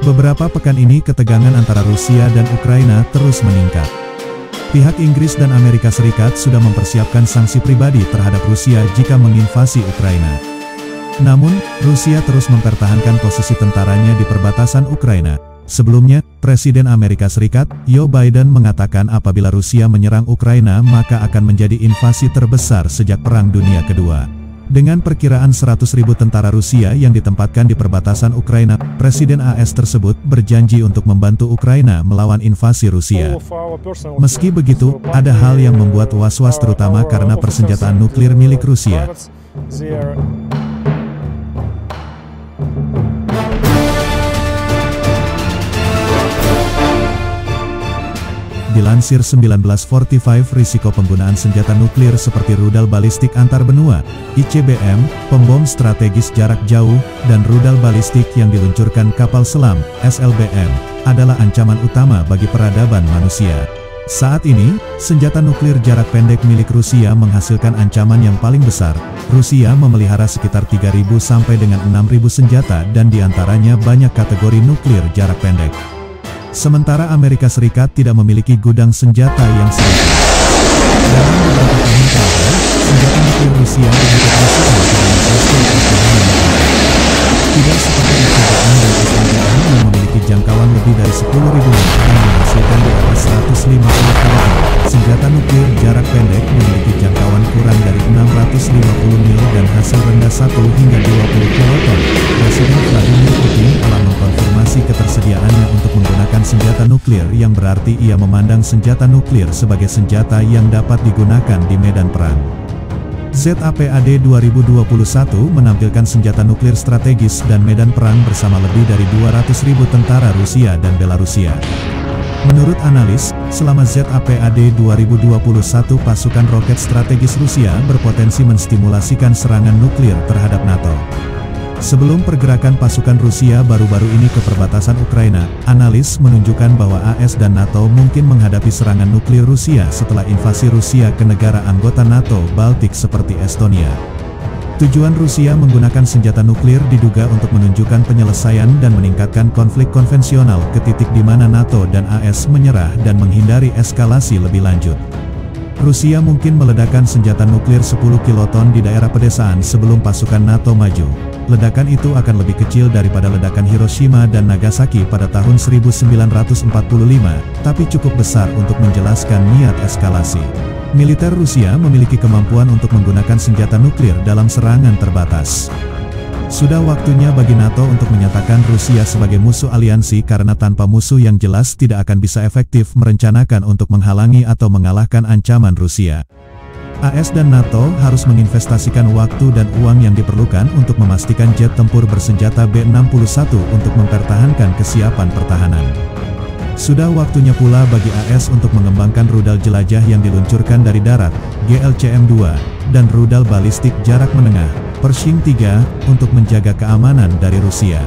Beberapa pekan ini ketegangan antara Rusia dan Ukraina terus meningkat. Pihak Inggris dan Amerika Serikat sudah mempersiapkan sanksi pribadi terhadap Rusia jika menginvasi Ukraina. Namun, Rusia terus mempertahankan posisi tentaranya di perbatasan Ukraina. Sebelumnya, Presiden Amerika Serikat, Joe Biden mengatakan apabila Rusia menyerang Ukraina maka akan menjadi invasi terbesar sejak Perang Dunia Kedua. Dengan perkiraan 100.000 tentara Rusia yang ditempatkan di perbatasan Ukraina, Presiden AS tersebut berjanji untuk membantu Ukraina melawan invasi Rusia. Meski begitu, ada hal yang membuat was-was terutama karena persenjataan nuklir milik Rusia. Dilansir 1945, risiko penggunaan senjata nuklir seperti rudal balistik antar benua, ICBM, pembom strategis jarak jauh, dan rudal balistik yang diluncurkan kapal selam, SLBM, adalah ancaman utama bagi peradaban manusia. Saat ini, senjata nuklir jarak pendek milik Rusia menghasilkan ancaman yang paling besar. Rusia memelihara sekitar 3.000 sampai dengan 6.000 senjata dan diantaranya banyak kategori nuklir jarak pendek. Sementara Amerika Serikat tidak memiliki gudang senjata yang sedikit. Dalam beberapa tahun terakhir, senjata nuklir Rusia diintegrasikan ke dalam sistem pertahanan negara. Tidak seperti ICBM dan SLBM yang memiliki jangkauan lebih dari 10.000 mil dan menghasilkan di atas 150 km. Senjata nuklir jarak pendek memiliki jangkauan kurang dari 650 mil dan hasil rendah 1 hingga 20 kiloton. Presiden Vladimir Putin telah mengkonfirmasi ketersediaannya untuk menggunakan senjata nuklir, yang berarti ia memandang senjata nuklir sebagai senjata yang dapat digunakan di medan perang. ZAPAD 2021 menampilkan senjata nuklir strategis dan medan perang bersama lebih dari 200.000 tentara Rusia dan Belarusia. Menurut analis, selama ZAPAD 2021 pasukan roket strategis Rusia berpotensi menstimulasikan serangan nuklir terhadap NATO. Sebelum pergerakan pasukan Rusia baru-baru ini ke perbatasan Ukraina, analis menunjukkan bahwa AS dan NATO mungkin menghadapi serangan nuklir Rusia setelah invasi Rusia ke negara anggota NATO Baltik seperti Estonia. Tujuan Rusia menggunakan senjata nuklir diduga untuk menunjukkan penyelesaian dan meningkatkan konflik konvensional ke titik di mana NATO dan AS menyerah dan menghindari eskalasi lebih lanjut. Rusia mungkin meledakkan senjata nuklir 10 kiloton di daerah pedesaan sebelum pasukan NATO maju. Ledakan itu akan lebih kecil daripada ledakan Hiroshima dan Nagasaki pada tahun 1945, tapi cukup besar untuk menjelaskan niat eskalasi. Militer Rusia memiliki kemampuan untuk menggunakan senjata nuklir dalam serangan terbatas. Sudah waktunya bagi NATO untuk menyatakan Rusia sebagai musuh aliansi, karena tanpa musuh yang jelas tidak akan bisa efektif merencanakan untuk menghalangi atau mengalahkan ancaman Rusia. AS dan NATO harus menginvestasikan waktu dan uang yang diperlukan untuk memastikan jet tempur bersenjata B-61 untuk mempertahankan kesiapan pertahanan. Sudah waktunya pula bagi AS untuk mengembangkan rudal jelajah yang diluncurkan dari darat, GLCM-2, dan rudal balistik jarak menengah, Pershing 3, untuk menjaga keamanan dari Rusia.